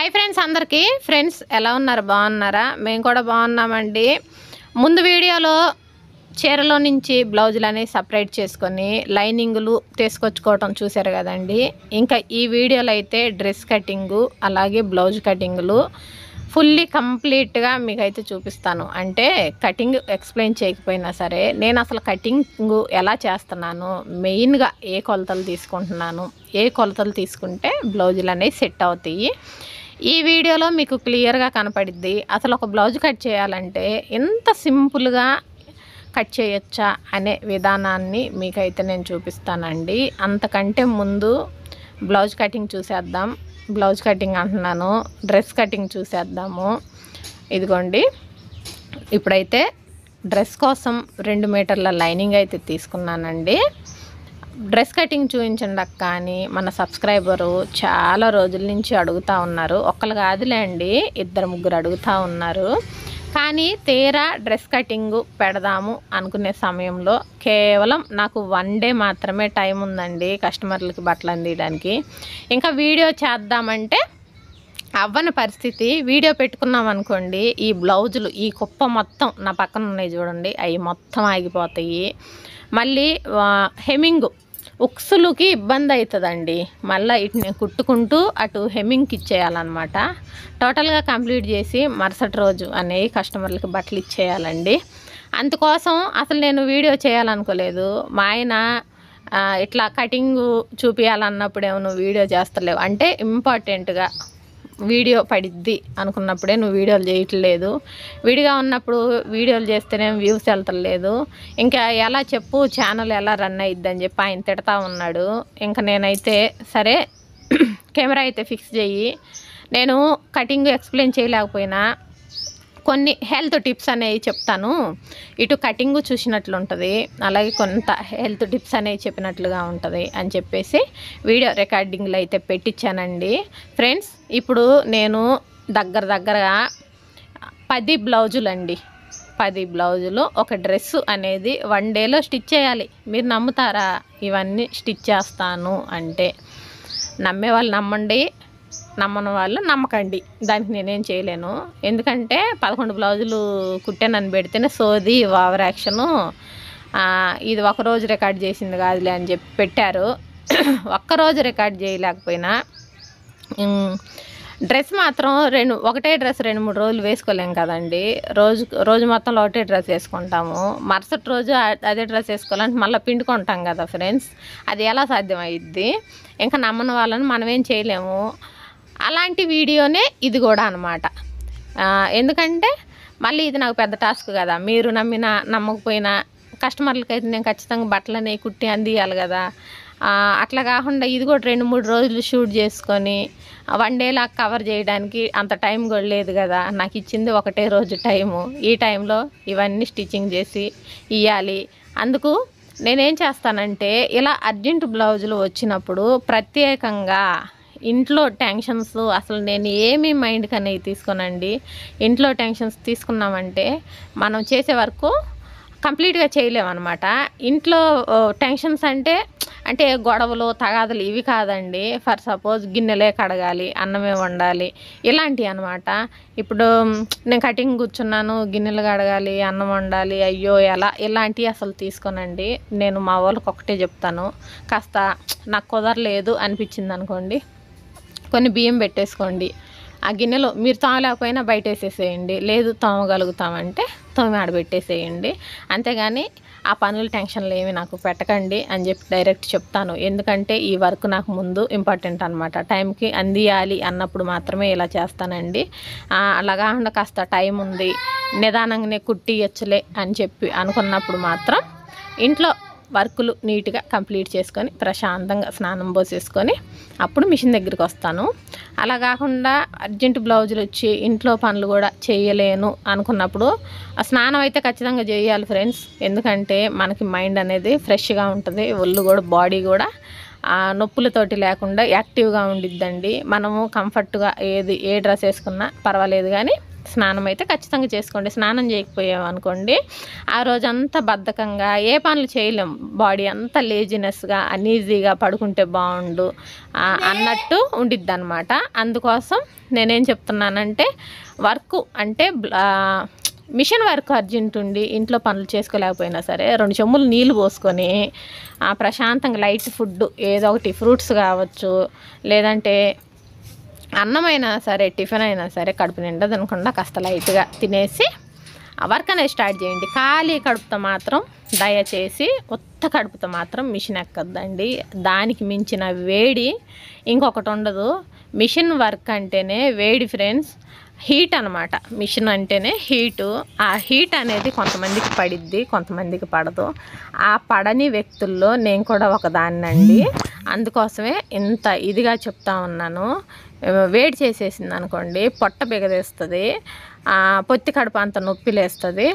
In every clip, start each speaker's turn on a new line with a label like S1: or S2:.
S1: Hi friends, అందరికీ friends ఎలా ఉన్నారు? బాగున్నారా? మేము కూడా బాగున్నామండి. ముందు వీడియోలో చీరలో నుంచి బ్లౌజులని సపరేట్ చేసుకొని లైనింగులు తీసుకొచ్చుకోవటం చూసారు కదండి. ఇంకా ఈ వీడియోలో అయితే డ్రెస్ కటింగు అలాగే బ్లౌజ్ కటింగులు ఫుల్లీ కంప్లీట్గా మీకైతే చూపిస్తాను. అంటే కటింగ్ ఎక్స్ప్లెయిన్ చేయకపోయినా సరే నేను అసలు కటింగ్ ఎలా చేస్తున్నాను, మెయిన్గా ఏ కొలతలు తీసుకుంటున్నాను, ఏ కొలతలు తీసుకుంటే బ్లౌజులు అనేవి సెట్ అవుతాయి, ఈ వీడియోలో మీకు క్లియర్గా కనపడిద్ది. అసలు ఒక బ్లౌజ్ కట్ చేయాలంటే ఎంత సింపుల్గా కట్ చేయొచ్చా అనే విధానాన్ని మీకైతే నేను చూపిస్తానండి. అంతకంటే ముందు బ్లౌజ్ కటింగ్ చూసేద్దాం. బ్లౌజ్ కటింగ్ అంటున్నాను, డ్రెస్ కటింగ్ చూసేద్దాము. ఇదిగోండి, ఇప్పుడైతే డ్రెస్ కోసం 2 మీటర్ల లైనింగ్ అయితే తీసుకున్నానండి. డ్రెస్ కటింగ్ చూపించండి అక్క అని మన సబ్స్క్రైబరు చాలా రోజుల నుంచి అడుగుతూ ఉన్నారు. ఒక్కరు కాదులేండి, 2-3 అడుగుతూ ఉన్నారు. కానీ తీరా డ్రెస్ కటింగు పెడదాము అనుకునే సమయంలో కేవలం నాకు 1 డే మాత్రమే టైం ఉందండి కస్టమర్లకి బట్టలు అందియడానికి. ఇంకా వీడియో చేద్దామంటే అవ్వని పరిస్థితి. వీడియో పెట్టుకున్నాం అనుకోండి, ఈ బ్లౌజులు ఈ కుప్ప మొత్తం నా పక్కన ఉన్నాయి చూడండి, అవి మొత్తం ఆగిపోతాయి. మళ్ళీ హెమ్మింగ్ ఉక్సులకి ఇబ్బంది అవుతుందండి. మళ్ళీ ఇటుని కుట్టుకుంటూ అటు హెమ్మింగ్కి ఇచ్చేయాలన్నమాట. టోటల్గా కంప్లీట్ చేసి మరుసటి రోజు అనేవి కస్టమర్లకి బట్టలు ఇచ్చేయాలండి. అందుకోసం అసలు నేను వీడియో చేయాలనుకోలేదు. మా ఆయన ఇట్లా కటింగ్ చూపించాలన్నప్పుడే నువ్వు వీడియో చేస్తలేవు అంటే, ఇంపార్టెంట్గా వీడియో పడిద్ది అనుకున్నప్పుడే నువ్వు వీడియోలు చేయట్లేదు, విడిగా ఉన్నప్పుడు వీడియోలు చేస్తేనే వ్యూస్ వెళ్తలేదు, ఇంకా ఎలా చెప్పు ఛానల్ ఎలా రన్ అయ్యిద్ది అని చెప్పి ఆయన తిడతా ఉన్నాడు. ఇంకా నేనైతే సరే కెమెరా అయితే ఫిక్స్ చెయ్యి, నేను కటింగ్ ఎక్స్ప్లెయిన్ చేయలేకపోయినా కొన్ని హెల్త్ టిప్స్ అనేవి చెప్తాను, ఇటు కటింగు చూసినట్లు ఉంటుంది అలాగే కొంత హెల్త్ టిప్స్ అనేవి చెప్పినట్లుగా ఉంటుంది అని చెప్పేసి వీడియో రికార్డింగ్లో అయితే పెట్టించానండి. ఫ్రెండ్స్, ఇప్పుడు నేను దగ్గరగా 10 బ్లౌజులు అండి, 10 బ్లౌజులు ఒక డ్రెస్సు అనేది 1 డేలో స్టిచ్ చేయాలి. మీరు నమ్ముతారా? ఇవన్నీ స్టిచ్ చేస్తాను అంటే నమ్మే వాళ్ళు నమ్మండి, నమ్మని వాళ్ళు నమ్మకండి, దానికి నేనేం చేయలేను. ఎందుకంటే 11 బ్లౌజులు కుట్టానని పెడితేనే సోది ఓవర్ యాక్షను, ఇది ఒకరోజు రికార్డ్ చేసింది కాదులే అని చెప్పి పెట్టారు. ఒక్కరోజు రికార్డ్ చేయలేకపోయినా డ్రెస్ మాత్రం ఒకటే డ్రెస్ 2-3 రోజులు వేసుకోలేం కదండి. రోజు మొత్తంలో ఒకటే డ్రెస్ వేసుకుంటాము, మరుసటి రోజు అదే డ్రెస్ వేసుకోవాలంటే మళ్ళీ పిండుకుంటాం కదా ఫ్రెండ్స్, అది ఎలా సాధ్యమయ్యిద్ది? ఇంకా నమ్మని వాళ్ళని మనం ఏం చేయలేము. అలాంటి వీడియోనే ఇది కూడా అనమాట. ఎందుకంటే మళ్ళీ ఇది నాకు పెద్ద టాస్క్ కదా, మీరు నమ్మినా నమ్మకపోయినా కస్టమర్లకైతే నేను ఖచ్చితంగా బట్టలని కుట్టి అందియాలి కదా. అట్లా కాకుండా ఇది కూడా 2-3 రోజులు షూట్ చేసుకొని 1 డేలా కవర్ చేయడానికి అంత టైం కూడా లేదు కదా. నాకు ఇచ్చింది ఒకటే రోజు టైము, ఈ టైంలో ఇవన్నీ స్టిచ్చింగ్ చేసి ఇవ్వాలి. అందుకు నేనేం చేస్తానంటే, ఇలా అర్జెంట్ బ్లౌజులు వచ్చినప్పుడు ప్రత్యేకంగా ఇంట్లో టెన్షన్స్ అసలు నేను ఏమీ మైండ్కి అనేది తీసుకోనండి. ఇంట్లో టెన్షన్స్ తీసుకున్నామంటే మనం చేసే వరకు కంప్లీట్గా చేయలేమన్నమాట. ఇంట్లో టెన్షన్స్ అంటే గొడవలు తగాదలు ఇవి కాదండి. ఫర్ సపోజ్ గిన్నెలే కడగాలి, అన్నమే వండాలి, ఇలాంటివి అనమాట. ఇప్పుడు నేను కటింగ్ కూర్చున్నాను, గిన్నెలు కడగాలి, అన్నం వండాలి, అయ్యో ఎలా, ఇలాంటివి అసలు తీసుకోనండి. నేను మా వాళ్ళకి ఒకటే చెప్తాను, కాస్త నాకు కుదరలేదు అనిపించింది అనుకోండి, కొన్ని బియ్యం పెట్టేసుకోండి, ఆ గిన్నెలో మీరు తోమలేకపోయినా బయట వేసేసేయండి, లేదు తోమగలుగుతామంటే తోమి ఆడబెట్టేసేయండి. అంతేగాని ఆ పనుల టెన్షన్లు ఏమి నాకు పెట్టకండి అని చెప్పి డైరెక్ట్ చెప్తాను. ఎందుకంటే ఈ వర్క్ నాకు ముందు ఇంపార్టెంట్ అనమాట. టైంకి అందియాలి అన్నప్పుడు మాత్రమే ఇలా చేస్తానండి. అలా కాకుండా కాస్త టైం ఉంది, నిదానంగానే కుట్టియచ్చులే అని చెప్పి అనుకున్నప్పుడు మాత్రం ఇంట్లో వర్కులు నీట్గా కంప్లీట్ చేసుకొని ప్రశాంతంగా స్నానం పోసేసుకొని అప్పుడు మిషన్ దగ్గరికి వస్తాను. అలా కాకుండా అర్జెంట్ బ్లౌజులు వచ్చి ఇంట్లో పనులు కూడా చేయలేను అనుకున్నప్పుడు స్నానం అయితే ఖచ్చితంగా చేయాలి ఫ్రెండ్స్. ఎందుకంటే మనకి మైండ్ అనేది ఫ్రెష్గా ఉంటుంది, ఒళ్ళు కూడా బాడీ కూడా నొప్పులతోటి లేకుండా యాక్టివ్గా ఉండిద్దండి. మనము కంఫర్ట్గా ఏ డ్రెస్ వేసుకున్నా పర్వాలేదు, కానీ స్నానం అయితే ఖచ్చితంగా చేసుకోండి. స్నానం చేయకపోయామనుకోండి ఆ రోజంతా బద్ధకంగా ఏ పనులు చేయలేం, బాడీ అంతా లేజినెస్గా అన్ఈజీగా పడుకుంటే బాగుండు అన్నట్టు ఉండిద్ది అనమాట. అందుకోసం నేనేం చెప్తున్నానంటే వర్క్ అంటే మిషన్ వర్క్ అర్జెంట్ ఉండి ఇంట్లో పనులు చేసుకోలేకపోయినా సరే 2 చెంబులు నీళ్ళు పోసుకొని ప్రశాంతంగా లైట్ ఫుడ్ ఏదో ఒకటి ఫ్రూట్స్ కావచ్చు, లేదంటే అన్నమైనా సరే టిఫిన్ అయినా సరే కడుపు నిండా తినకుండా కాస్త లైట్గా తినేసి వర్క్ అనేది స్టార్ట్ చేయండి. ఖాళీ కడుపుతో మాత్రం దయచేసి ఉత్త కడుపుతో మాత్రం మిషన్ ఎక్కద్దండి. దానికి మించిన వేడి ఇంకొకటి ఉండదు. మిషన్ వర్క్ అంటేనే వేడి ఫ్రెండ్స్, హీట్ అనమాట. మిషన్ అంటేనే హీటు. ఆ హీట్ అనేది కొంతమందికి పడిద్ది, కొంతమందికి పడదు. ఆ పడని వ్యక్తుల్లో నేను కూడా ఒకదాన్నండి. అందుకోసమే ఇంత ఇదిగా చెప్తా ఉన్నాను. వేడి చేసేసింది అనుకోండి పొట్ట బిగదేస్తుంది, పొత్తి కడుపు అంత నొప్పి లేస్తుంది,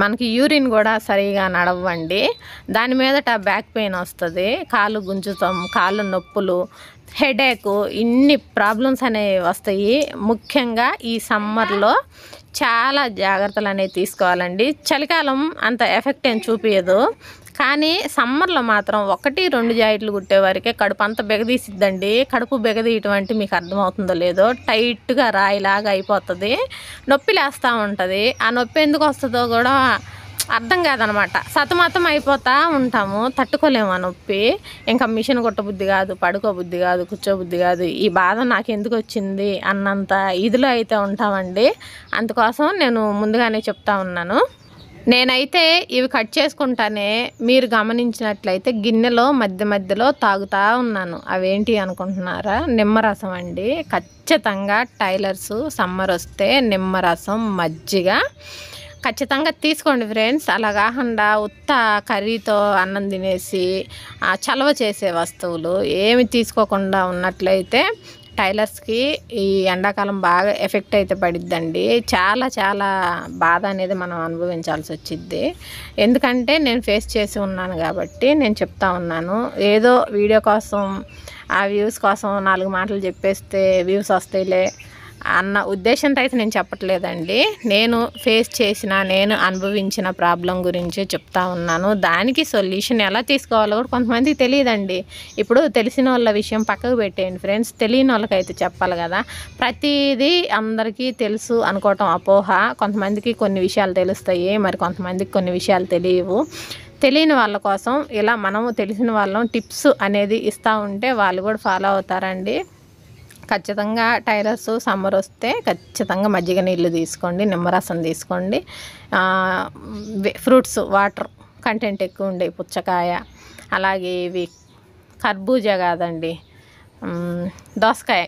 S1: మనకి యూరిన్ కూడా సరిగా నడవండి. దాని మీదట బ్యాక్ పెయిన్ వస్తుంది, కాళ్ళు గుంజుతాం, కాళ్ళు నొప్పులు, హెడేక్, ఇన్ని ప్రాబ్లమ్స్ అనేవి వస్తాయి. ముఖ్యంగా ఈ సమ్మర్లో చాలా జాగ్రత్తలు అనేవి తీసుకోవాలండి. చలికాలం అంత ఎఫెక్ట్ ఏం చూపించదు, కానీ సమ్మర్లో మాత్రం 1-2 జాకెట్లు కుట్టే వరకే కడుపు అంతా బెగదీసిద్దండి. కడుపు బెగదీయటం అంటే మీకు అర్థమవుతుందో లేదో, టైట్గా రాయిలాగా అయిపోతుంది, నొప్పి లేస్తూ ఉంటుంది. ఆ నొప్పి ఎందుకు వస్తుందో కూడా అర్థం కాదనమాట. సతమతం అయిపోతూ ఉంటాము, తట్టుకోలేము ఆ నొప్పి. ఇంకా మిషన్ కుట్టబుద్ధి కాదు, పడుకోబుద్ధి కాదు, కూర్చోబుద్ధి కాదు. ఈ బాధ నాకు ఎందుకు వచ్చింది అన్నంత ఇదిలో అయితే ఉంటామండి. అందుకోసం నేను ముందుగానే చెప్తా ఉన్నాను. నేనైతే ఇవి కట్ చేసుకుంటానే మీరు గమనించినట్లయితే గిన్నెలో మధ్య మధ్యలో తాగుతూ ఉన్నాను. అవేంటి అనుకుంటున్నారా? నిమ్మరసం అండి. ఖచ్చితంగా టైలర్స్ సమ్మర్ వస్తే నిమ్మరసం, మజ్జిగ ఖచ్చితంగా తీసుకోండి ఫ్రెండ్స్. అలా కాకుండా ఉత్త కర్రీతో అన్నం తినేసి చలవ చేసే వస్తువులు ఏమి తీసుకోకుండా ఉన్నట్లయితే టైలర్స్కి ఈ ఎండాకాలం బాగా ఎఫెక్ట్ అయితే పడిద్దండి. చాలా చాలా బాధ అనేది మనం అనుభవించాల్సి వచ్చిద్ది. ఎందుకంటే నేను ఫేస్ చేసి ఉన్నాను కాబట్టి నేను చెప్తా ఉన్నాను. ఏదో వీడియో కోసం ఆ వ్యూస్ కోసం 4 మాటలు చెప్పేస్తే వ్యూస్ వస్తాయిలే అన్న ఉద్దేశంతో అయితే నేను చెప్పట్లేదండి. నేను ఫేస్ చేసిన, నేను అనుభవించిన ప్రాబ్లం గురించే చెప్తా ఉన్నాను. దానికి సొల్యూషన్ ఎలా తీసుకోవాలో కూడా కొంతమందికి తెలియదండి. ఇప్పుడు తెలిసిన వాళ్ళ విషయం పక్కకు పెట్టేయండి ఫ్రెండ్స్, తెలియని వాళ్ళకైతే చెప్పాలి కదా. ప్రతిదీ అందరికీ తెలుసు అనుకోవటం అపోహ. కొంతమందికి కొన్ని విషయాలు తెలుస్తాయి, మరి కొంతమందికి కొన్ని విషయాలు తెలియవు. తెలియని వాళ్ళ కోసం ఇలా మనము తెలిసిన వాళ్ళం టిప్స్ అనేది ఇస్తూ ఉంటే వాళ్ళు కూడా ఫాలో అవుతారండి. ఖచ్చితంగా టైలర్స్ సమ్మర్ వస్తే ఖచ్చితంగా మజ్జిగ నీళ్ళు తీసుకోండి, నిమ్మరసం తీసుకోండి, ఫ్రూట్స్ వాటర్ కంటెంట్ ఎక్కువ ఉండే పుచ్చకాయ, అలాగే ఇవి కర్బూజా కాదండి, దోసకాయ,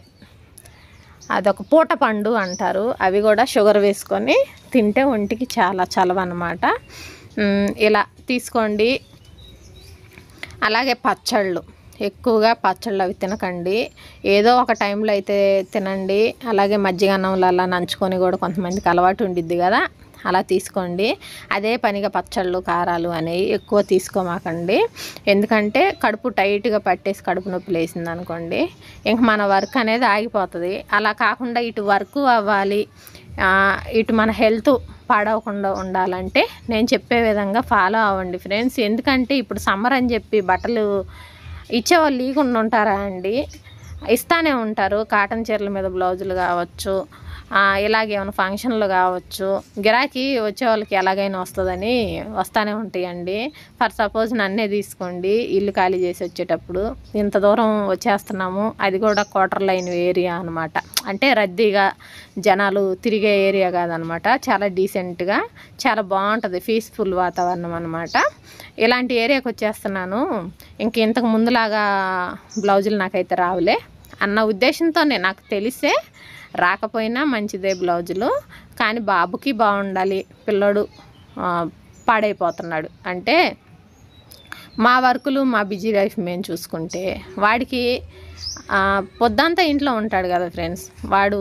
S1: అదొక పూట పండు అంటారు, అవి కూడా షుగర్ వేసుకొని తింటే ఒంటికి చాలా చలవ అన్నమాట. ఇలా తీసుకోండి. అలాగే పచ్చళ్ళు, ఎక్కువగా పచ్చళ్ళు అవి తినకండి, ఏదో ఒక టైంలో అయితే తినండి. అలాగే మజ్జిగ అన్నంలో అలా నంచుకొని కూడా కొంతమందికి అలవాటు ఉండిద్ది కదా, అలా తీసుకోండి. అదే పనిగా పచ్చళ్ళు, కారాలు అనేవి ఎక్కువ తీసుకోమాకండి. ఎందుకంటే కడుపు టైట్గా పట్టేసి కడుపు నొప్పి లేసింది అనుకోండి ఇంక మన వర్క్ అనేది ఆగిపోతుంది. అలా కాకుండా ఇటు వర్క్ అవ్వాలి, ఇటు మన హెల్త్ పాడవకుండా ఉండాలంటే నేను చెప్పే విధంగా ఫాలో అవ్వండి ఫ్రెండ్స్. ఎందుకంటే ఇప్పుడు సమ్మర్ అని చెప్పి బట్టలు ఇచ్చేవాళ్ళు లేకుండా ఉంటారా అండి? ఇస్తానే ఉంటారు. కాటన్ చీరల మీద బ్లౌజులు కావచ్చు, ఇలాగేమైనా ఫంక్షన్లు కావచ్చు, గిరాకీ వచ్చే వాళ్ళకి ఎలాగైనా వస్తుందని వస్తూనే ఉంటాయండి. ఫర్ సపోజ్ నన్నే తీసుకోండి, ఇల్లు ఖాళీ చేసి వచ్చేటప్పుడు ఇంత దూరం వచ్చేస్తున్నాము, అది కూడా క్వార్టర్ లైన్ ఏరియా అనమాట. అంటే రద్దీగా జనాలు తిరిగే ఏరియా కాదనమాట, చాలా డీసెంట్గా చాలా బాగుంటుంది, పీస్ఫుల్ వాతావరణం అనమాట. ఇలాంటి ఏరియాకి వచ్చేస్తున్నాను, ఇంక ఇంతకు ముందులాగా బ్లౌజులు నాకైతే రావులే అన్న ఉద్దేశంతోనే, నాకు తెలిసే రాకపోయినా మంచిదే బ్లౌజులు, కానీ బాబుకి బాగుండాలి, పిల్లడు పాడైపోతున్నాడు అంటే మా వర్కులు మా బిజీ లైఫ్ మేము చూసుకుంటే వాడికి పొద్దంతా ఇంట్లో ఉంటాడు కదా ఫ్రెండ్స్, వాడు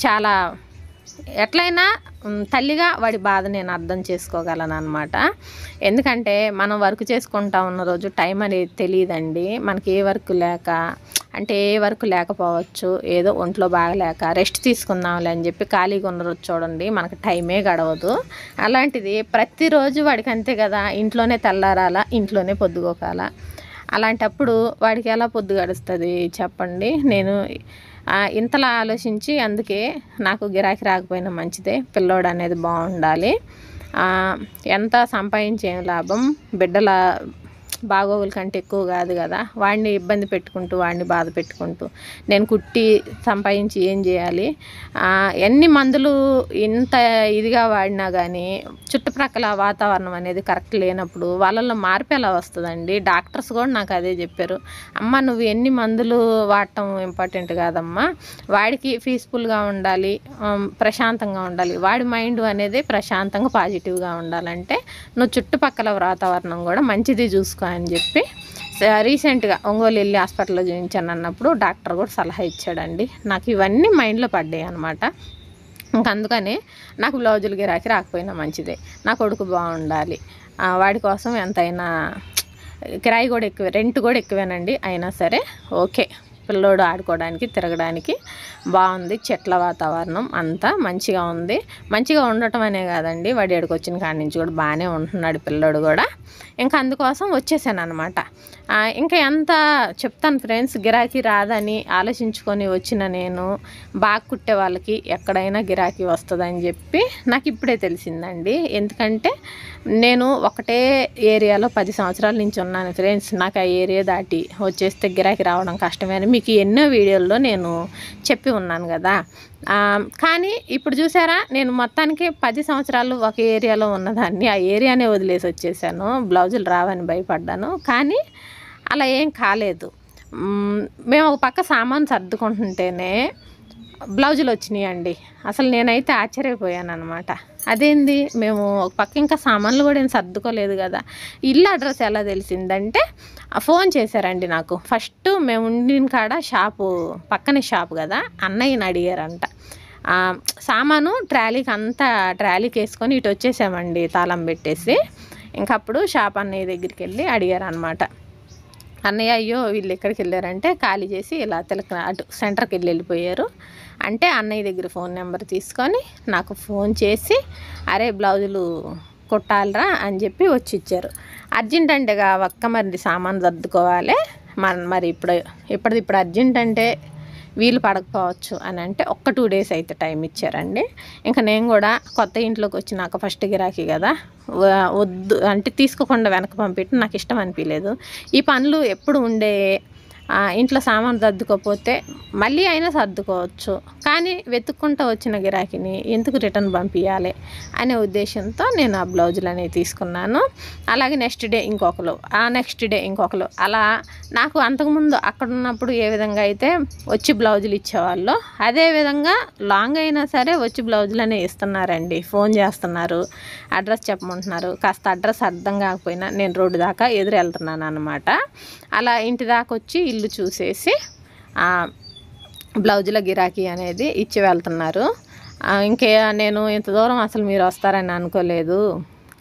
S1: చాలా ఎట్లయినా తల్లిగా వాడి బాధ నేను అర్థం చేసుకోగలను అనమాట. ఎందుకంటే మనం వర్క్ చేసుకుంటా ఉన్న రోజు టైం అనేది తెలియదండి, మనకి ఏ వర్క్ లేక అంటే ఏ వర్క్ లేకపోవచ్చు, ఏదో ఒంట్లో బాగలేక రెస్ట్ తీసుకుందాంలే అని చెప్పి ఖాళీగా ఉన్న రోజు చూడండి మనకు టైమే గడవదు. అలాంటిది ప్రతిరోజు వాడికి అంతే కదా, ఇంట్లోనే తెల్లారాలా, ఇంట్లోనే పొద్దుగోకాల. అలాంటప్పుడు వాడికి ఎలా పొద్దు గడుస్తుంది చెప్పండి. నేను ఇంతలా ఆలోచించి అందుకే నాకు గిరాకీ రాకపోయినా మంచిదే, పిల్లోడు అనేది బాగుండాలి. ఎంత సంపాదించేం లాభం, బిడ్డల బాగోగుల కంటే ఎక్కువ కాదు కదా. వాడిని ఇబ్బంది పెట్టుకుంటూ, వాడిని బాధ పెట్టుకుంటూ నేను కుట్టి సంపాదించి ఏం చేయాలి? ఎన్ని మందులు ఇంత ఇదిగా వాడినా కానీ చుట్టుప్రక్కల వాతావరణం అనేది కరెక్ట్ లేనప్పుడు వాళ్ళల్లో మార్పు ఎలా వస్తుందండి? డాక్టర్స్ కూడా నాకు అదే చెప్పారు. అమ్మ నువ్వు ఎన్ని మందులు వాడటం ఇంపార్టెంట్ కాదమ్మా, వాడికి పీస్ఫుల్గా ఉండాలి, ప్రశాంతంగా ఉండాలి, వాడి మైండ్ అనేది ప్రశాంతంగా పాజిటివ్గా ఉండాలంటే నువ్వు చుట్టుపక్కల వాతావరణం కూడా మంచిది చూసుకో అని చెప్పి రీసెంట్గా ఒంగోలు వెళ్ళి హాస్పిటల్లో చూపించాను అన్నప్పుడు డాక్టర్ కూడా సలహా ఇచ్చాడండి. నాకు ఇవన్నీ మైండ్లో పడ్డాయి అనమాట. ఇంకా అందుకనే నాకు బ్లౌజులు గిరాకీ రాకపోయినా మంచిదే, నా కొడుకు బాగుండాలి, వాడి కోసం ఎంతైనా కిరాయి కూడా ఎక్కువే, రెంట్ కూడా ఎక్కువేనండి, అయినా సరే ఓకే, పిల్లోడు ఆడుకోవడానికి తిరగడానికి బాగుంది, చెట్ల వాతావరణం అంతా మంచిగా ఉంది. మంచిగా ఉండటం అనే కాదండి, వాడి ఏడుకు వచ్చిన కాడి నుంచి కూడా బాగానే ఉంటున్నాడు పిల్లోడు కూడా. ఇంకా అందుకోసం వచ్చేసాను అనమాట. ఇంకా ఎంత చెప్తాను ఫ్రెండ్స్, గిరాకీ రాదని ఆలోచించుకొని వచ్చిన నేను బాగా కుట్టే వాళ్ళకి ఎక్కడైనా గిరాకీ వస్తుందని చెప్పి నాకు ఇప్పుడే తెలిసిందండి. ఎందుకంటే నేను ఒకటే ఏరియాలో 10 సంవత్సరాల నుంచి ఉన్నాను ఫ్రెండ్స్. నాకు ఆ ఏరియా దాటి వచ్చేస్తే గిరాకీ రావడం కష్టమే అని మీకు ఎన్నో వీడియోల్లో నేను చెప్పి ఉన్నాను కదా. కానీ ఇప్పుడు చూసారా, నేను మొత్తానికి 10 సంవత్సరాలు ఒక ఏరియాలో ఉన్నదాన్ని ఆ ఏరియానే వదిలేసి వచ్చేసాను. బ్లౌజులు రావని భయపడ్డాను, కానీ అలా ఏం కాలేదు. మేము ఒక పక్క సామాను సర్దుకుంటుంటేనే బ్లౌజులు వచ్చినాయండి. అసలు నేనైతే ఆశ్చర్యపోయాను అనమాట. అదేంది, మేము ఒక పక్క ఇంకా సామాన్లు కూడా ఏం సర్దుకోలేదు కదా. ఇల్లు అడ్రస్ ఎలా తెలిసిందంటే ఫోన్ చేశారండి నాకు. ఫస్ట్ మేము ఉండిన కాడ షాపు పక్కనే షాపు కదా, అన్నయ్యని అడిగారంట. సామాను ట్రాలీకి అంతా ట్రాలీకి వేసుకొని ఇటు వచ్చేసామండి తాళం పెట్టేసి. ఇంకప్పుడు షాప్ అన్నయ్య దగ్గరికి వెళ్ళి అడిగారు అనమాట. అన్నయ్య అయ్యో వీళ్ళు ఎక్కడికి వెళ్ళారంటే ఖాళీ చేసి ఇలా అటు సెంటర్కి వెళ్ళిపోయారు అంటే అన్నయ్య దగ్గర ఫోన్ నెంబర్ తీసుకొని నాకు ఫోన్ చేసి అరే బ్లౌజులు కుట్టాలరా అని చెప్పి వచ్చి ఇచ్చారు. అర్జెంట్ అంటేగా ఒక్క మరి సామాన్ సర్దుకోవాలి, మరి ఇప్పుడు అర్జెంట్ అంటే వీలు పడకపోవచ్చు అని అంటే ఒక్క 2 days అయితే టైం ఇచ్చారండి. ఇంకా నేను కూడా కొత్త ఇంట్లోకి వచ్చినాక ఫస్ట్ గిరాకీ కదా, వద్దు అంటే తీసుకోకుండా వెనక పంపించడం నాకు ఇష్టం అనిపించలేదు. ఈ పనులు ఎప్పుడు ఉండే, ఇంట్లో సామాను సర్దుకోకపోతే మళ్ళీ అయినా సర్దుకోవచ్చు, కానీ వెతుక్కుంటూ వచ్చిన గిరాకీని ఎందుకు రిటర్న్ పంపించాలి అనే ఉద్దేశంతో నేను ఆ బ్లౌజులు అనేవి తీసుకున్నాను. అలాగే నెక్స్ట్ డే ఇంకొకరు అలా నాకు అంతకుముందు అక్కడ ఉన్నప్పుడు ఏ విధంగా అయితే వచ్చి బ్లౌజులు ఇచ్చేవాళ్ళు అదేవిధంగా లాంగ్ అయినా సరే వచ్చి బ్లౌజులు అనేవి ఇస్తున్నారండి. ఫోన్ చేస్తున్నారు, అడ్రస్ చెప్పమంటున్నారు. కాస్త అడ్రస్ అర్థం కాకపోయినా నేను రోడ్డు దాకా ఎదురు వెళ్తున్నాను అనమాట. అలా ఇంటి దాకా వచ్చి ఇల్లు చూసేసి బ్లౌజుల గిరాకీ అనేది ఇచ్చి వెళ్తున్నారు. ఇంకే నేను ఇంత దూరం అసలు మీరు వస్తారని అనుకోలేదు,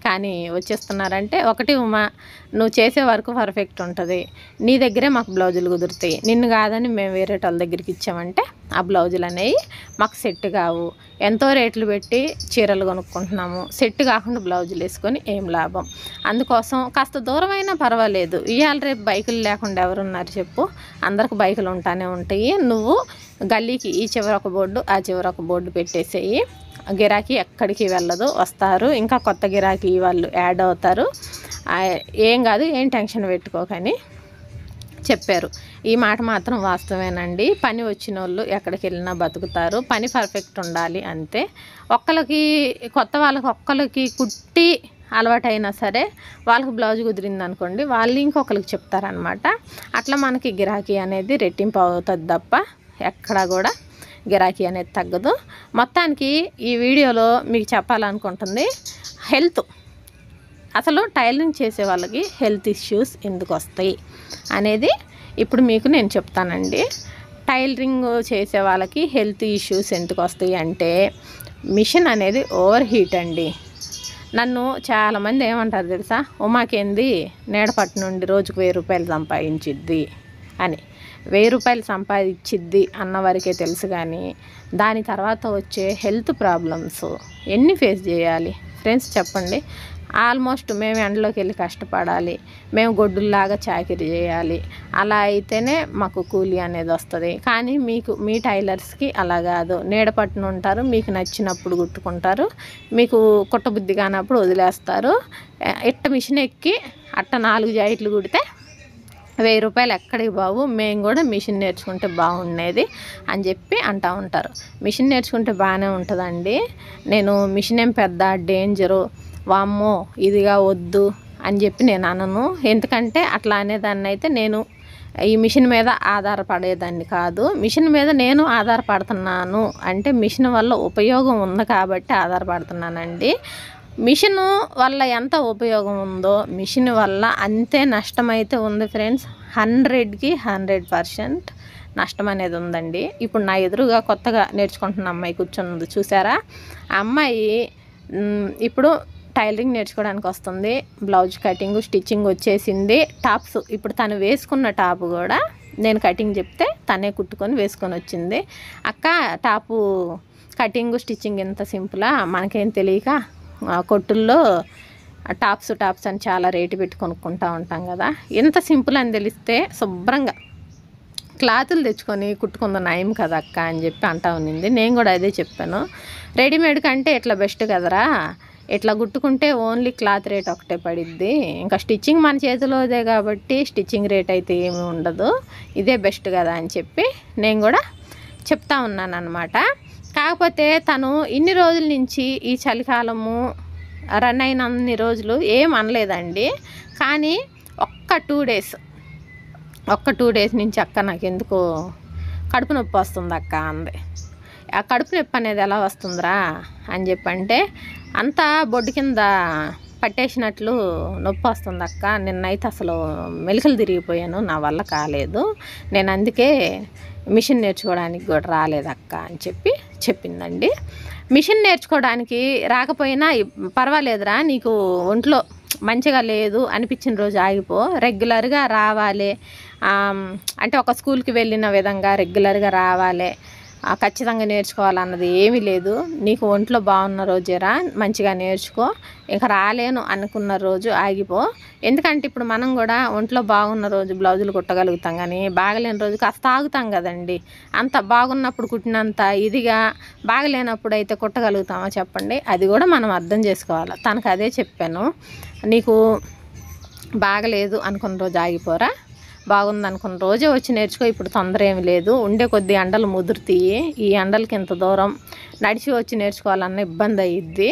S1: కానీ వచ్చేస్తున్నారంటే ఒకటి ఉమా నువ్వు చేసే వరకు పర్ఫెక్ట్ ఉంటుంది, నీ దగ్గరే మాకు బ్లౌజులు కుదురుతాయి, నిన్ను కాదని మేము వేరే వాళ్ళ దగ్గరికి ఇచ్చామంటే ఆ బ్లౌజులు అనేవి మాకు సెట్ కావు, ఎంతో రేట్లు పెట్టి చీరలు కొనుక్కుంటున్నాము, సెట్ కాకుండా బ్లౌజులు వేసుకొని ఏం లాభం, అందుకోసం కాస్త దూరం అయినా పర్వాలేదు, ఇవాళ రేపు బైకులు లేకుండా ఎవరున్నారు చెప్పు, అందరికి బైకులు ఉంటానే ఉంటాయి, నువ్వు గల్లీకి ఈ చివర ఒక బోర్డు ఆ చివర ఒక బోర్డు పెట్టేసేయి, గిరాకీ ఎక్కడికి వెళ్ళదు, వస్తారు, ఇంకా కొత్త గిరాకీ వాళ్ళు యాడ్ అవుతారు, ఏం కాదు, ఏం టెన్షన్ పెట్టుకోకని చెప్పారు. ఈ మాట మాత్రం వాస్తవేనండి. పని వచ్చిన వాళ్ళు ఎక్కడికి వెళ్ళినా బతుకుతారు, పని పర్ఫెక్ట్ ఉండాలి అంతే. కొత్త వాళ్ళకి కుట్టి అలవాటైనా సరే వాళ్ళకి బ్లౌజ్ కుదిరింది అనుకోండి, వాళ్ళు ఇంకొకరికి చెప్తారనమాట. అట్లా మనకి గిరాకీ అనేది రెట్టింపు అవుతుంది తప్ప ఎక్కడా కూడా గిరాకీ అనేది తగ్గదు. మొత్తానికి ఈ వీడియోలో మీకు చెప్పాలనుకుంటుంది హెల్త్, అసలు టైలరింగ్ చేసే వాళ్ళకి హెల్త్ ఇష్యూస్ ఎందుకు వస్తాయి అనేది ఇప్పుడు మీకు నేను చెప్తానండి. టైలరింగ్ చేసే వాళ్ళకి హెల్త్ ఇష్యూస్ ఎందుకు వస్తాయి అంటే మిషన్ అనేది ఓవర్ హీట్ అండి. నన్ను చాలామంది ఏమంటారు తెలుసా, ఉమాకేంది నీడపట్టు నుండి రోజుకు 1000 రూపాయలు సంపాదించిద్ది అని. 1000 రూపాయలు సంపాదించిద్ది అన్న వరకే తెలుసు, కానీ దాని తర్వాత వచ్చే హెల్త్ ప్రాబ్లమ్స్ ఎన్ని ఫేస్ చేయాలి ఫ్రెండ్స్ చెప్పండి. ఆల్మోస్ట్ మేము ఎండలోకి వెళ్ళి కష్టపడాలి, మేము గొడ్డుల్లాగా చాకిరీ చేయాలి, అలా అయితేనే మాకు కూలీ అనేది వస్తుంది. కానీ మీ టైలర్స్కి అలా కాదు, నీడ పట్టున ఉంటారు, మీకు నచ్చినప్పుడు కుట్టుకుంటారు, మీకు కుట్టబుద్ధి కానప్పుడు వదిలేస్తారు. ఇట్ట మిషన్ ఎక్కి అట్ట 4 జాకెట్లు కుడితే 1000 రూపాయలు ఎక్కడికి బావు, మేము కూడా మిషన్ నేర్చుకుంటే బాగుండేది అని చెప్పి అంటూ ఉంటారు. మిషన్ నేర్చుకుంటే బాగానే ఉంటుందండి. నేను మిషన్ ఏం పెద్ద డేంజరు, వామ్మో ఇదిగా వద్దు అని చెప్పి నేను అనను. ఎందుకంటే అట్లా అనేదాన్ని అయితే నేను ఈ మిషన్ మీద ఆధారపడేదాన్ని కాదు. మిషన్ మీద నేను ఆధారపడుతున్నాను అంటే మిషన్ వల్ల ఉపయోగం ఉంది కాబట్టి ఆధారపడుతున్నానండి. మిషన్ వల్ల ఎంత ఉపయోగం ఉందో మిషన్ వల్ల అంతే నష్టం అయితే ఉంది ఫ్రెండ్స్. 100కి 100% నష్టం అనేది ఉందండి. ఇప్పుడు నా ఎదురుగా కొత్తగా నేర్చుకుంటున్న అమ్మాయి కూర్చున్నది చూసారా, ఆ అమ్మాయి ఇప్పుడు టైలరింగ్ నేర్చుకోవడానికి వస్తుంది. బ్లౌజ్ కటింగ్ స్టిచ్చింగ్ వచ్చేసింది. టాప్స్ ఇప్పుడు తను వేసుకున్న టాప్ కూడా నేను కటింగ్ చెప్తే తనే కుట్టుకొని వేసుకొని వచ్చింది. అక్క టాపు కటింగ్ స్టిచ్చింగ్ ఎంత సింపులా, మనకేం తెలియక కొట్టుల్లో టాప్స్ అని చాలా రేటు పెట్టి కొనుక్కుంటూ ఉంటాం కదా, ఎంత సింపుల్ అని తెలిస్తే శుభ్రంగా క్లాతులు తెచ్చుకొని కుట్టుకుంది నయం కదా అక్క అని చెప్పి అంటా ఉన్నింది. నేను కూడా అదే చెప్పాను, రెడీమేడ్ కంటే ఇట్లా బెస్ట్ కదరా, ఇట్లా కుట్టుకుంటే ఓన్లీ క్లాత్ రేట్ ఒకటే పడిద్ది, ఇంకా స్టిచ్చింగ్ మన చేతిలోదే కాబట్టి స్టిచ్చింగ్ రేట్ అయితే ఏమీ ఉండదు, ఇదే బెస్ట్ కదా అని చెప్పి నేను కూడా చెప్తా ఉన్నాను అన్నమాట. కాకపోతే తను ఇన్ని రోజుల నుంచి ఈ చలికాలము రన్ అయినన్ని రోజులు ఏం అనలేదండి. కానీ ఒక్క 2 డేస్ నుంచి అక్క నాకు ఎందుకో కడుపు నొప్పి వస్తుంది అక్క అంది. ఆ కడుపు నొప్పి అనేది ఎలా వస్తుందిరా అని చెప్పంటే, అంతా బొడ్డు కింద పట్టేసినట్లు నొప్పి వస్తుంది అక్క, నిన్నైతే అసలు మెలికలు తిరిగిపోయాను, నా వల్ల కాలేదు, నేను అందుకే మిషన్ నేర్చుకోవడానికి కూడా రాలేదు అక్క అని చెప్పి చెప్పిందండి. మిషన్ నేర్చుకోవడానికి రాకపోయినా పర్వాలేదురా, నీకు ఒంట్లో మంచిగా లేదు అనిపించిన రోజు ఆగిపో, రెగ్యులర్గా రావాలి, అంటే ఒక స్కూల్కి వెళ్ళిన విధంగా రెగ్యులర్గా రావాలి, ఖచ్చితంగా నేర్చుకోవాలన్నది ఏమీ లేదు. నీకు ఒంట్లో బాగున్న రోజేరా మంచిగా నేర్చుకో, ఇంకా రాలేను అనుకున్న రోజు ఆగిపో. ఎందుకంటే ఇప్పుడు మనం కూడా ఒంట్లో బాగున్న రోజు బ్లౌజులు కుట్టగలుగుతాం, కానీ బాగలేని రోజు కాస్త ఆగుతాం కదండి. అంత బాగున్నప్పుడు కుట్టినంత ఇదిగా బాగలేనప్పుడు అయితే కుట్టగలుగుతామా చెప్పండి, అది కూడా మనం అర్థం చేసుకోవాలి. తనకు అదే చెప్పాను, నీకు బాగలేదు అనుకున్న రోజు ఆగిపోరా, బాగుంది అనుకున్న రోజే వచ్చి నేర్చుకో, ఇప్పుడు తొందర ఏమి లేదు, ఉండే కొద్ది ఎండలు ముదురుతాయి, ఈ ఎండలకి ఇంత దూరం నడిచి వచ్చి నేర్చుకోవాలన్న ఇబ్బంది అయ్యిద్ది,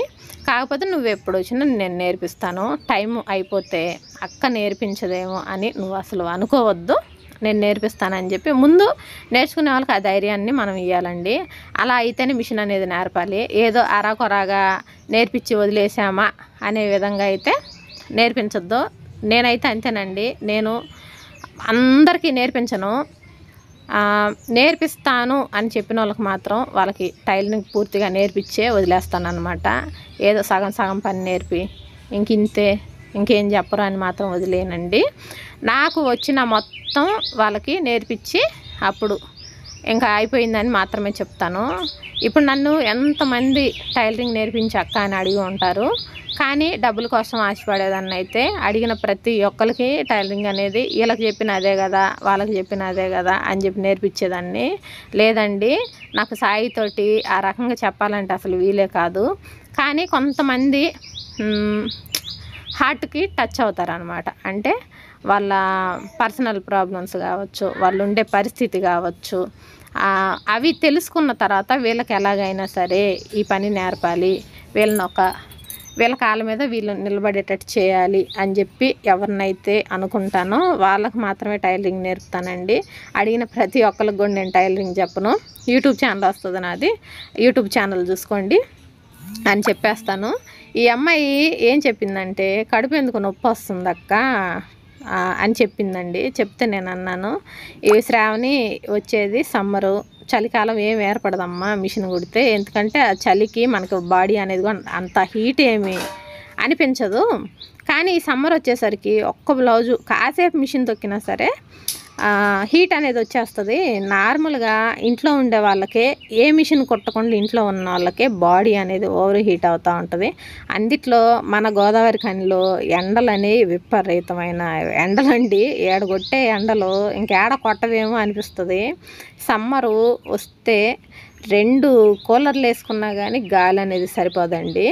S1: కాకపోతే నువ్వు ఎప్పుడు వచ్చినా నేను నేర్పిస్తాను, టైం అయిపోతే అక్క నేర్పించదేమో అని నువ్వు అసలు అనుకోవద్దు, నేను నేర్పిస్తానని చెప్పి ముందు నేర్చుకునే వాళ్ళకి ఆ ధైర్యాన్ని మనం ఇవ్వాలండి. అలా అయితేనే మిషన్ అనేది నేర్పాలి. ఏదో అరాకొరాగా నేర్పించి వదిలేసామా అనే విధంగా అయితే నేర్పించొద్దు. నేనైతే అంతేనండి, నేను అందరికీ నేర్పించను, నేర్పిస్తాను అని చెప్పిన వాళ్ళకి మాత్రం వాళ్ళకి టైలరింగ్ పూర్తిగా నేర్పించే వదిలేస్తాను అన్నమాట. ఏదో సగం పని నేర్పి ఇంకేం చెప్పరు అని మాత్రం వదిలేనండి. నాకు వచ్చిన మొత్తం వాళ్ళకి నేర్పించి అప్పుడు ఇంకా అయిపోయిందని మాత్రమే చెప్తాను. ఇప్పుడు నన్ను ఎంతమంది టైలరింగ్ నేర్పించి అక్క అని అడిగి ఉంటారు, కానీ డబ్బుల కోసం ఆశపడేదాన్ని అయితే అడిగిన ప్రతి ఒక్కరికి టైలరింగ్ అనేది వీళ్ళకి చెప్పిన అదే కదా వాళ్ళకి చెప్పిన అదే కదా అని చెప్పి నేర్పించేదాన్ని. లేదండి, నాకు సాయితోటి ఆ రకంగా చెప్పాలంటే అసలు వీలే కాదు. కానీ కొంతమంది హార్ట్కి టచ్ అవుతారనమాట, అంటే వాళ్ళ పర్సనల్ ప్రాబ్లమ్స్ కావచ్చు, వాళ్ళు ఉండే పరిస్థితి కావచ్చు, అవి తెలుసుకున్న తర్వాత వీళ్ళకి ఎలాగైనా సరే ఈ పని నేర్పాలి, వీళ్ళ కాళ్ళ మీద వీళ్ళు నిలబడేటట్టు చేయాలి అని చెప్పి ఎవరినైతే అనుకుంటానో వాళ్ళకి మాత్రమే టైలరింగ్ నేర్పుతానండి. అడిగిన ప్రతి ఒక్కరికి కూడా నేను టైలరింగ్ చెప్పను. యూట్యూబ్ ఛానల్ వస్తుంది నాది, యూట్యూబ్ ఛానల్ చూసుకోండి అని చెప్పేస్తాను. ఈ అమ్మాయి ఏం చెప్పిందంటే, కడుపు ఎందుకు నొప్పి వస్తుంది అక్క అని చెప్పిందండి. చెప్తే నేను అన్నాను, ఈ శ్రావణి వచ్చేది సమ్మరు, చలికాలం ఏం ఏర్పడదమ్మా మిషన్ కుడితే, ఎందుకంటే ఆ చలికి మనకు బాడీ అనేది అంత హీట్ ఏమి అనిపించదు, కానీ ఈ సమ్మర్ వచ్చేసరికి ఒక్క బ్లౌజు కాసేపు మిషన్ తొక్కినా సరే హీట్ అనేది వచ్చేస్తుంది. నార్మల్గా ఇంట్లో ఉండే వాళ్ళకే, ఏ మిషన్ కుట్టకుండా ఇంట్లో ఉన్న వాళ్ళకే బాడీ అనేది ఓవర్ హీట్ అవుతూ ఉంటుంది. అందుట్లో మన గోదావరి ఖనిలో ఎండలని విపరీతమైన ఎండలండి. ఏడగొట్టే ఎండలు ఇంకేడ కొట్టవేమో అనిపిస్తుంది. సమ్మరు వస్తే 2 కూలర్లు వేసుకున్నా కానీ గాలి అనేది సరిపోదండి.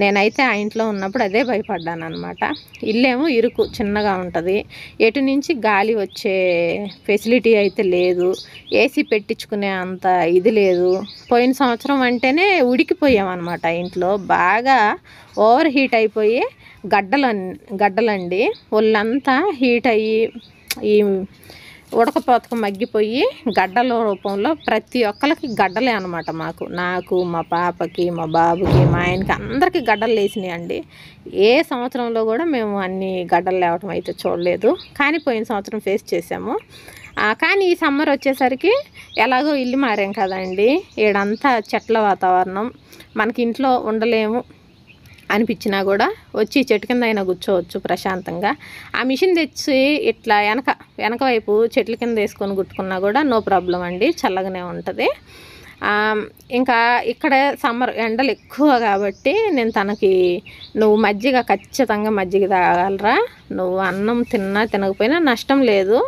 S1: నేనైతే ఆ ఇంట్లో ఉన్నప్పుడు అదే భయపడ్డాను అనమాట. ఇల్లేమో ఇరుకు చిన్నగా ఉంటుంది, ఎటు నుంచి గాలి వచ్చే ఫెసిలిటీ అయితే లేదు, ఏసీ పెట్టించుకునే అంత ఇది లేదు. పోయిన సంవత్సరం అంటేనే ఉడికిపోయామన్నమాట. ఇంట్లో బాగా ఓవర్ హీట్ అయిపోయి గడ్డలండి, ఒళ్ళంతా హీట్ అయ్యి ఈ ఉడకపోతకు మగ్గిపోయి గడ్డల రూపంలో ప్రతి ఒక్కరికి గడ్డలే అనమాట. నాకు, మా పాపకి, మా బాబుకి, మా ఆయనకి అందరికీ గడ్డలు లేచినాయి అండి. ఏ సంవత్సరంలో కూడా మేము అన్ని గడ్డలు లేవటం అయితే చూడలేదు, కానీ పోయిన సంవత్సరం ఫేస్ చేసాము. కానీ ఈ సమ్మర్ వచ్చేసరికి ఎలాగో ఇల్లు మారాం కదండి, ఈడంతా చెట్ల వాతావరణం, మనకి ఇంట్లో ఉండలేము అనిపించినా కూడా వచ్చి చెట్టు కింద అయినా కూర్చోవచ్చు ప్రశాంతంగా. ఆ మిషన్ తెచ్చి ఇట్లా వెనక వైపు చెట్ల కింద వేసుకొని కుట్టుకున్నా కూడా నో ప్రాబ్లం అండి, చల్లగానే ఉంటుంది. ఇంకా ఇక్కడ సమ్మర్ ఎండలు ఎక్కువ కాబట్టి నేను తనకి, నువ్వు మజ్జిగ ఖచ్చితంగా మజ్జిగ తాగలరా, నువ్వు అన్నం తిన్నా తినకపోయినా నష్టం లేదు,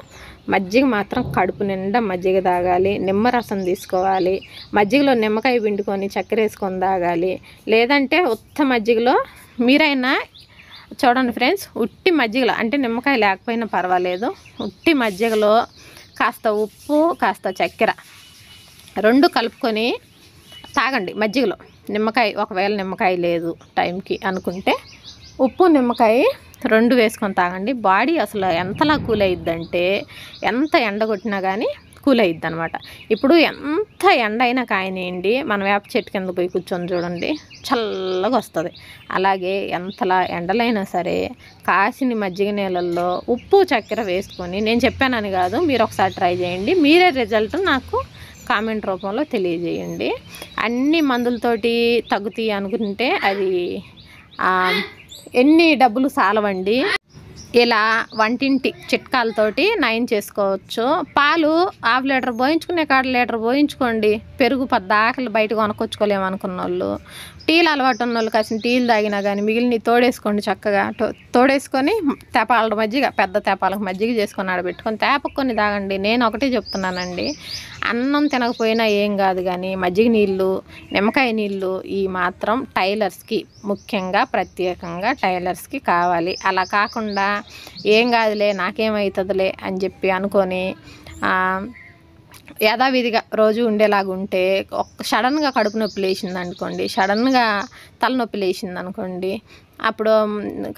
S1: మజ్జిగ మాత్రం కడుపు నిండా మజ్జిగ తాగాలి, నిమ్మరసం తీసుకోవాలి, మజ్జిగలో నిమ్మకాయ పిండుకొని చక్కెర వేసుకొని తాగాలి. లేదంటే ఉత్త మజ్జిగలో మీరైనా చూడండి ఫ్రెండ్స్, ఉట్టి మజ్జిగలో అంటే నిమ్మకాయ లేకపోయినా పర్వాలేదు, ఉట్టి మజ్జిగలో కాస్త ఉప్పు కాస్త చక్కెర 2 కలుపుకొని తాగండి. మజ్జిగలో నిమ్మకాయ, ఒకవేళ నిమ్మకాయ లేదు టైంకి అనుకుంటే ఉప్పు నిమ్మకాయ 2 వేసుకొని తాగండి. బాడీ అసలు ఎంతలా కూల్ అయ్యిద్దంటే, ఎంత ఎండ కొట్టినా కానీ కూల్ అయ్యిద్ది అనమాట. ఇప్పుడు ఎంత ఎండ అయినా కాయనియండి, మనం వేప చెట్టు కింద పోయి కూర్చొని చూడండి, చల్లగా వస్తుంది. అలాగే ఎంతలా ఎండలైనా సరే కాసిన మజ్జిగ నీళ్ళల్లో ఉప్పు చక్కెర వేసుకొని, నేను చెప్పానని కాదు, మీరు ఒకసారి ట్రై చేయండి, మీరే రిజల్ట్ నాకు కామెంట్ రూపంలో తెలియజేయండి. అన్ని మందులతోటి తగ్గుతాయి అనుకుంటే అది ఎన్ని డబ్బులు సాలవండి. ఇలా వంటింటి చిట్కాలతోటి నయం చేసుకోవచ్చు. పాలు 1/2 లీటర్ పోయించుకునే కాడ 1 లీటర్ పోయించుకోండి. పెరుగు పద్దాకలు బయట కొనుక్కొచ్చుకోలేము అనుకున్న వాళ్ళు, టీలు అలవాటు ఉన్న వాళ్ళు కాసిన టీలు తాగినా కానీ మిగిలిన తోడేసుకోండి. చక్కగా తోడేసుకొని తెపాల మజ్జిగ, పెద్ద తెపాలకు మజ్జిగ చేసుకొని ఆడబెట్టుకొని తేపకొని తాగండి. నేను ఒకటే చెప్తున్నానండి, అన్నం తినకపోయినా ఏం కాదు, కానీ మజ్జిగ నీళ్ళు, నిమ్మకాయ నీళ్ళు ఈ మాత్రం టైలర్స్కి, ముఖ్యంగా ప్రత్యేకంగా టైలర్స్కి కావాలి. అలా కాకుండా ఏం కాదులే నాకేమవుతుందిలే అని చెప్పి అనుకొని యథావిధిగా రోజు ఉండేలాగా ఉంటే, సడన్గా కడుపు నొప్పి లేచింది అనుకోండి, సడన్గా తలనొప్పి లేచింది అనుకోండి, అప్పుడు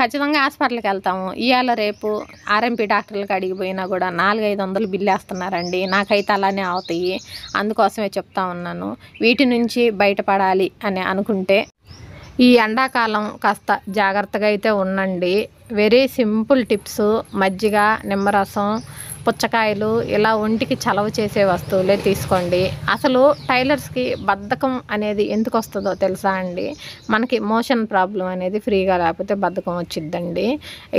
S1: ఖచ్చితంగా హాస్పిటల్కి వెళ్తాము. ఇవాళ రేపు ఆర్ఎంపీ డాక్టర్లకు అడిగిపోయినా కూడా 400-500 బిల్లు వేస్తున్నారండి. నాకైతే అలానే అవుతాయి. అందుకోసమే చెప్తా ఉన్నాను, వీటి నుంచి బయటపడాలి అని అనుకుంటే ఈ ఎండాకాలం కాస్త జాగ్రత్తగా అయితే ఉండండి. వెరీ సింపుల్ టిప్స్, మజ్జిగ, నిమ్మరసం, పుచ్చకాయలు ఇలా ఒంటికి చలవ చేసే వస్తువులే తీసుకోండి. అసలు టైలర్స్కి బద్ధకం అనేది ఎందుకు వస్తుందో తెలుసా అండి, మనకి మోషన్ ప్రాబ్లం అనేది ఫ్రీగా లేకపోతే బద్ధకం వచ్చిద్దండి.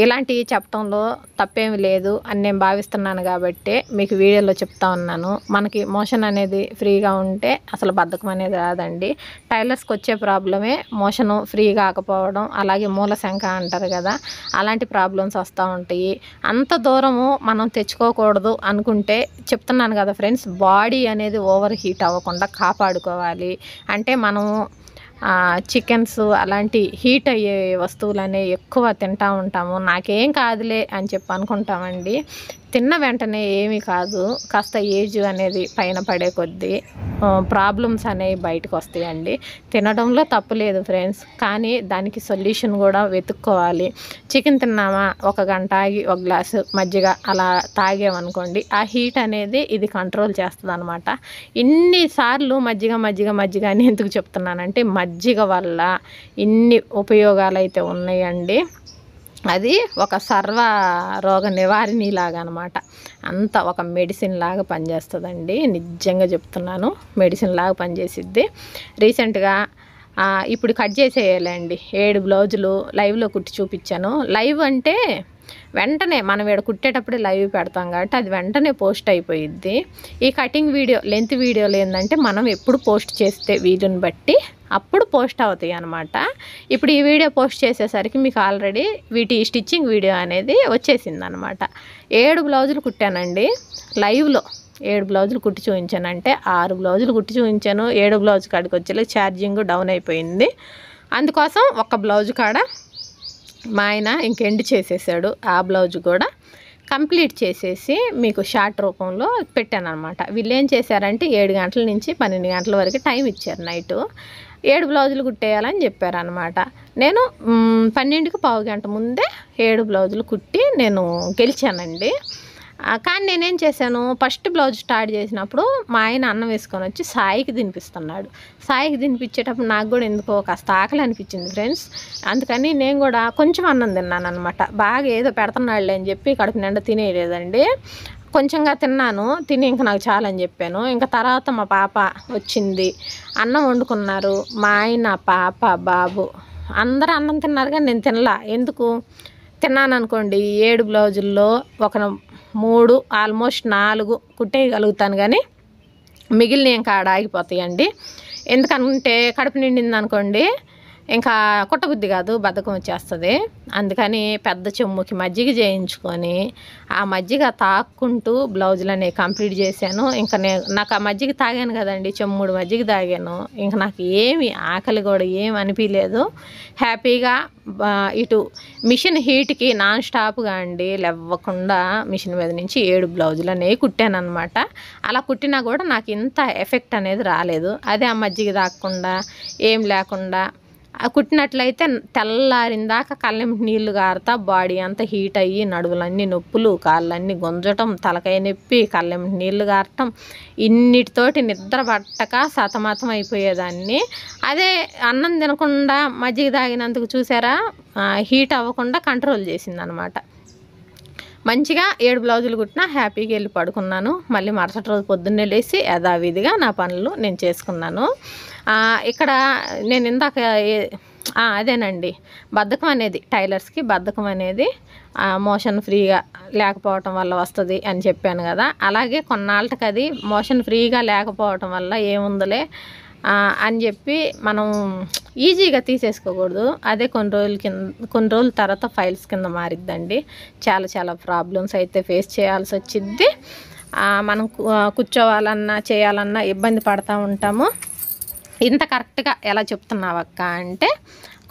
S1: ఇలాంటివి చెప్పడంలో తప్పేమి లేదు అని నేను భావిస్తున్నాను కాబట్టి మీకు వీడియోలో చెప్తా ఉన్నాను. మనకి మోషన్ అనేది ఫ్రీగా ఉంటే అసలు బద్ధకం అనేది రాదండి. టైలర్స్కి వచ్చే ప్రాబ్లమే మోషను ఫ్రీ కాకపోవడం, అలాగే మూలశంక అంటారు కదా, అలాంటి ప్రాబ్లమ్స్ వస్తూ ఉంటాయి. అంత దూరము మనం తెచ్చుకోకూడదు అనుకుంటే చెప్తున్నాను కదా ఫ్రెండ్స్, బాడీ అనేది ఓవర్ హీట్ అవ్వకుండా కాపాడుకోవాలి అంటే మనము చికెన్స్ అలాంటి హీట్ అయ్యే వస్తువులు అనేవి ఎక్కువ తింటూ ఉంటాము. నాకేం కాదులే అని చెప్పి అనుకుంటామండి. తిన్న వెంటనే ఏమీ కాదు, కాస్త ఏజ్ అనేది పైన పడే కొద్దీ ప్రాబ్లమ్స్ అనేవి బయటకు వస్తాయండి. తినడంలో తప్పు లేదు ఫ్రెండ్స్, కానీ దానికి సొల్యూషన్ కూడా వెతుక్కోవాలి. చికెన్ తిన్నామా 1 గంట ఆగి 1 గ్లాసు మజ్జిగ అలా తాగామనుకోండి, ఆ హీట్ అనేది ఇది కంట్రోల్ చేస్తుంది అనమాట. ఇన్నిసార్లు మజ్జిగ అని ఎందుకు చెప్తున్నానంటే, మజ్జిగ వల్ల ఇన్ని ఉపయోగాలు అయితే ఉన్నాయండి. అది ఒక సర్వ రోగ నివారణి లాగా అనమాట. అంత ఒక మెడిసిన్ లాగా పనిచేస్తుందండి, నిజంగా చెప్తున్నాను, మెడిసిన్ లాగా పనిచేసిద్ది. రీసెంట్గా ఇప్పుడు కట్ చేసేయాలండి 7 బ్లౌజులు లైవ్లో కుట్టి చూపించాను. లైవ్ అంటే వెంటనే మనం ఇక్కడ కుట్టేటప్పుడే లైవ్ పెడతాం కాబట్టి అది వెంటనే పోస్ట్ అయిపోయిద్ది. ఈ కటింగ్ వీడియో లెంత్ వీడియోలు ఏంటంటే మనం ఎప్పుడు పోస్ట్ చేస్తే వీడియోని బట్టి అప్పుడు పోస్ట్ అవుతాయి అన్నమాట. ఇప్పుడు ఈ వీడియో పోస్ట్ చేసేసరికి మీకు ఆల్రెడీ వీటి స్టిచ్చింగ్ వీడియో అనేది వచ్చేసింది అనమాట. 7 బ్లౌజులు కుట్టానండి లైవ్లో. 7 బ్లౌజులు కుట్టి చూపించాను, అంటే 6 బ్లౌజులు కుట్టి చూపించాను. 7 బ్లౌజ్ కాడికి వచ్చేలా ఛార్జింగ్ డౌన్ అయిపోయింది. అందుకోసం ఒక బ్లౌజ్ కాడ మా ఆయన ఇంకెండ్ చేసేసాడు. ఆ బ్లౌజ్ కూడా కంప్లీట్ చేసేసి మీకు షార్ట్ రూపంలో పెట్టాను అనమాట. వీళ్ళు ఏం చేశారంటే 7 గంటల నుంచి 12 గంటల వరకు టైం ఇచ్చారు. నైటు 7 బ్లౌజులు కుట్టేయాలని చెప్పారనమాట. నేను 12కి పావు గంట ముందే 7 బ్లౌజులు కుట్టి నేను గెలిచానండి. కానీ నేనేం చేశాను, ఫస్ట్ బ్లౌజ్ స్టార్ట్ చేసినప్పుడు మా ఆయన అన్నం వేసుకొని వచ్చి సాయికి తినిపిస్తున్నాడు. సాయికి తినిపించేటప్పుడు నాకు కూడా ఎందుకో కాస్త ఆకలి అనిపించింది ఫ్రెండ్స్. అందుకని నేను కూడా కొంచెం అన్నం తిన్నాను అనమాట. బాగా ఏదో పెడుతున్నాడులే అని చెప్పి కడుపు నిండా తినేయలేదండి. కొంచెంగా తిన్నాను, తిని ఇంకా నాకు చాలని చెప్పాను. ఇంకా తర్వాత మా పాప వచ్చింది, అన్నం వండుకున్నారు. మా ఆయన, పాప, బాబు అందరూ అన్నం తిన్నారు కానీ నేను తినలా. ఎందుకు తిన్నాను అనుకోండి, 7 బ్లౌజుల్లో ఒక 3 ఆల్మోస్ట్ 4 కుట్టేయగలుగుతాను కానీ మిగిలిన ఇంకా ఆడ ఆగిపోతాయండి. ఎందుకంటే కడుపు నిండింది అనుకోండి ఇంకా కుట్టబుద్ధి కాదు, బద్ధకం వచ్చేస్తుంది. అందుకని పెద్ద చెమ్ముకి మజ్జిగ చేయించుకొని ఆ మజ్జిగ తాక్కుంటూ బ్లౌజులని కంప్లీట్ చేశాను. ఇంకా నాకు ఆ మజ్జిగ తాగాను కదండి, చెమ్ముడు మజ్జిగ తాగాను. ఇంకా నాకు ఏమి ఆకలి కూడా ఏమి అనిపించలేదు. హ్యాపీగా ఇటు మిషన్ హీట్కి నాన్ స్టాప్గా అండి లేవ్వకుండా మిషన్ మీద నుంచి 7 బ్లౌజులు అనేవి కుట్టాను అనమాట. అలా కుట్టినా కూడా నాకు ఇంత ఎఫెక్ట్ అనేది రాలేదు. అదే ఆ మజ్జిగ తాగకుండా ఏం లేకుండా కుట్టినట్లయితే తెల్లారిందాక కళ్ళెంటి నీళ్లు గారుతా బాడీ అంతా హీట్ అయ్యి నడువులన్నీ నొప్పులు, కాళ్ళన్నీ గుంజటం, తలకాయ నొప్పి, కళ్ళెంటి నీళ్లు గారటం, ఇన్నిటితోటి నిద్ర పట్టక సతమతం అయిపోయేదాన్ని. అదే అన్నం తినకుండా మజ్జిగ తాగినందుకు చూసారా హీట్ అవ్వకుండా కంట్రోల్ చేసింది అనమాట. మంచిగా 7 బ్లౌజులు కుట్టినా హ్యాపీగా వెళ్ళి పడుకున్నాను. మళ్ళీ మరుసటి రోజు పొద్దున్నే లేచి యథావిధిగా నా పనులు నేను చేసుకున్నాను. ఇక్కడ నేను ఇందాక అదేనండి, బద్ధకం అనేది టైలర్స్కి బద్ధకం అనేది మోషన్ ఫ్రీగా లేకపోవటం వల్ల వస్తుంది అని చెప్పాను కదా. అలాగే కొన్నాళ్ళకి అది మోషన్ ఫ్రీగా లేకపోవటం వల్ల ఏముందలే అని చెప్పి మనం ఈజీగా తీసేసుకోకూడదు. అదే కొన్ని రోజుల తర్వాత ఫైల్స్ కింద మారిద్దండి. చాలా ప్రాబ్లమ్స్ అయితే ఫేస్ చేయాల్సి వచ్చిద్ది. మనం కూర్చోవాలన్నా చేయాలన్నా ఇబ్బంది పడుతూ ఉంటాము. ఇంత కరెక్ట్గా ఎలా చెప్తున్నావక్క అంటే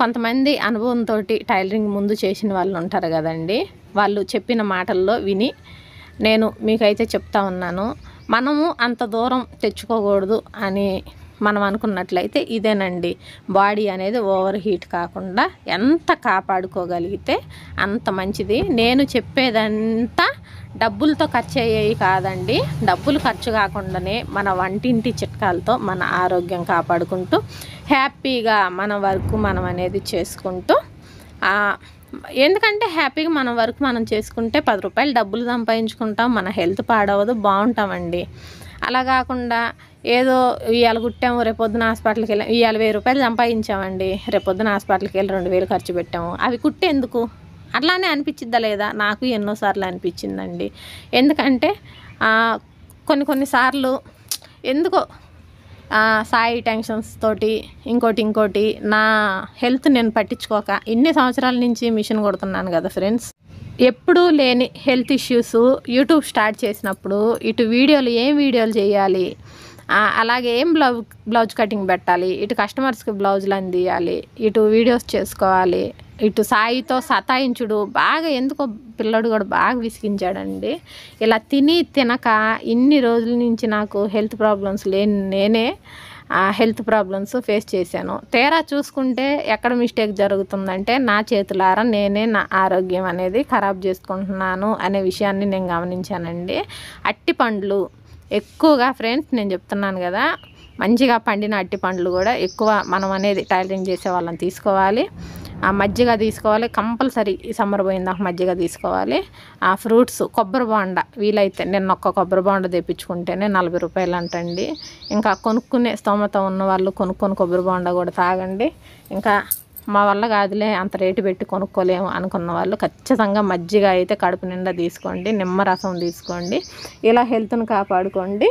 S1: కొంతమంది అనుభవంతో టైలరింగ్ ముందు చేసిన వాళ్ళు ఉంటారు కదండి, వాళ్ళు చెప్పిన మాటల్లో విని నేను మీకైతే చెప్తా ఉన్నాను. మనము అంత దూరం తెచ్చుకోకూడదు అని మనం అనుకున్నట్లయితే ఇదేనండి, బాడీ అనేది ఓవర్ హీట్ కాకుండా ఎంత కాపాడుకోగలిగితే అంత మంచిది. నేను చెప్పేదంతా డబ్బులతో ఖర్చు అయ్యేవి కాదండి. డబ్బులు ఖర్చు కాకుండానే మన వంటింటి చిట్కాలతో మన ఆరోగ్యం కాపాడుకుంటూ హ్యాపీగా మన వర్క్ మనం అనేది చేసుకుంటూ, ఎందుకంటే హ్యాపీగా మన వర్క్ మనం చేసుకుంటే 10 రూపాయలు డబ్బులు సంపాదించుకుంటాం, మన హెల్త్ పాడవదు, బాగుంటామండి. అలా కాకుండా ఏదో ఇవాళ కుట్టాము రేపొద్దున హాస్పిటల్కి వెళ్ళాము, ఇవాళ 1000 రూపాయలు సంపాదించామండి, రేపొద్దున హాస్పిటల్కి వెళ్ళి 2000 ఖర్చు పెట్టాము, అవి కుట్టేందుకు? అట్లానే అనిపించిద్దా లేదా? నాకు ఎన్నోసార్లు అనిపించిందండి. ఎందుకంటే కొన్నిసార్లు ఎందుకో సాయి టెన్షన్స్ తోటి ఇంకోటి నా హెల్త్ నేను పట్టించుకోక ఇన్ని సంవత్సరాల నుంచి మిషన్ కొడుతున్నాను కదా ఫ్రెండ్స్. ఎప్పుడూ లేని హెల్త్ ఇష్యూస్ యూట్యూబ్ స్టార్ట్ చేసినప్పుడు ఇటు ఏం వీడియోలు చేయాలి, అలాగే ఏం బ్లౌజ్ కటింగ్ పెట్టాలి, ఇటు కస్టమర్స్కి బ్లౌజులు అందియాలి, ఇటు వీడియోస్ చేసుకోవాలి, ఇటు సాయితో సతాయించుడు బాగా ఎందుకో పిల్లడు కూడా బాగా విసిగించాడండి. ఇలా తినక ఇన్ని రోజుల నుంచి నాకు హెల్త్ ప్రాబ్లమ్స్ నేనే హెల్త్ ప్రాబ్లమ్స్ ఫేస్ చేశాను. తీరా చూసుకుంటే ఎక్కడ మిస్టేక్ జరుగుతుందంటే నా చేతులారా నేనే నా ఆరోగ్యం అనేది ఖరాబ్ చేసుకుంటున్నాను అనే విషయాన్ని నేను గమనించానండి. అట్టి పండ్లు ఎక్కువగా ఫ్రెండ్స్ నేను చెప్తున్నాను కదా, మంచిగా పండిన అట్టి పండ్లు కూడా ఎక్కువ మనం అనేది టైలరింగ్ చేసే వాళ్ళని తీసుకోవాలి. ఆ మజ్జిగ తీసుకోవాలి కంపల్సరీ, సమ్మర్ పోయిందాక మజ్జిగ తీసుకోవాలి. ఆ ఫ్రూట్స్, కొబ్బరి బోండా వీలైతే నేను ఒక్క కొబ్బరి బోండా తెప్పించుకుంటేనే 40 రూపాయలు అంటండి. ఇంకా కొనుక్కునే స్తోమత ఉన్న వాళ్ళు కొనుక్కొని కొబ్బరి బోండా కూడా తాగండి. ఇంకా మా వల్ల కాదులే అంత రేటు పెట్టి కొనుక్కోలేము అనుకున్న వాళ్ళు ఖచ్చితంగా మజ్జిగ అయితే కడుపు నిండా తీసుకోండి, నిమ్మరసం తీసుకోండి, ఇలా హెల్త్ను కాపాడుకోండి.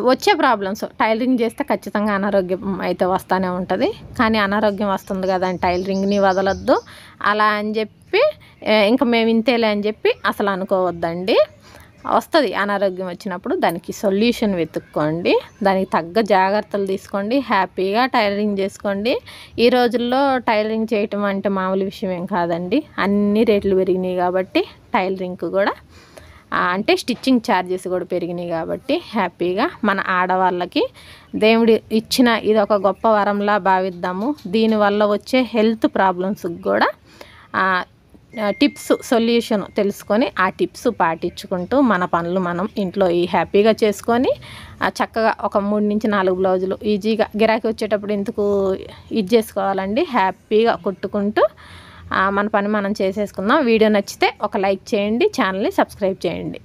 S1: వచ్చే ప్రాబ్లమ్స్ టైలరింగ్ చేస్తే ఖచ్చితంగా అనారోగ్యం అయితే వస్తూనే ఉంటుంది. కానీ అనారోగ్యం వస్తుంది కదా అని టైలరింగ్ని వదలొద్దు. అలా అని చెప్పి ఇంకా మేము ఇంతేలే అని చెప్పి అసలు అనుకోవద్దండి. వస్తుంది అనారోగ్యం వచ్చినప్పుడు, దానికి సొల్యూషన్ వెతుక్కోండి, దానికి తగ్గ జాగ్రత్తలు తీసుకోండి, హ్యాపీగా టైలరింగ్ చేసుకోండి. ఈ రోజుల్లో టైలరింగ్ చేయటం అంటే మామూలు విషయం ఏం కాదండి. అన్ని రేట్లు పెరిగినాయి కాబట్టి టైలరింగ్కి కూడా అంటే స్టిచ్చింగ్ ఛార్జెస్ కూడా పెరిగినాయి కాబట్టి హ్యాపీగా మన ఆడవాళ్ళకి దేవుడు ఇచ్చిన ఇది ఒక గొప్ప వరంలా భావిద్దాము. దీనివల్ల వచ్చే హెల్త్ ప్రాబ్లమ్స్కి కూడా టిప్స్ సొల్యూషన్ తెలుసుకొని ఆ టిప్స్ పాటించుకుంటూ మన పనులు మనం ఇంట్లో హ్యాపీగా చేసుకొని చక్కగా ఒక 3 నుంచి 4 బ్లౌజులు ఈజీగా గిరాకీ వచ్చేటప్పుడు ఎందుకు ఇది చేసుకోవాలండి, హ్యాపీగా కుట్టుకుంటూ మన పని మనం చేసేసుకుందాం. వీడియో నచ్చితే ఒక లైక్ చేయండి, ఛానల్ని సబ్స్క్రైబ్ చేయండి.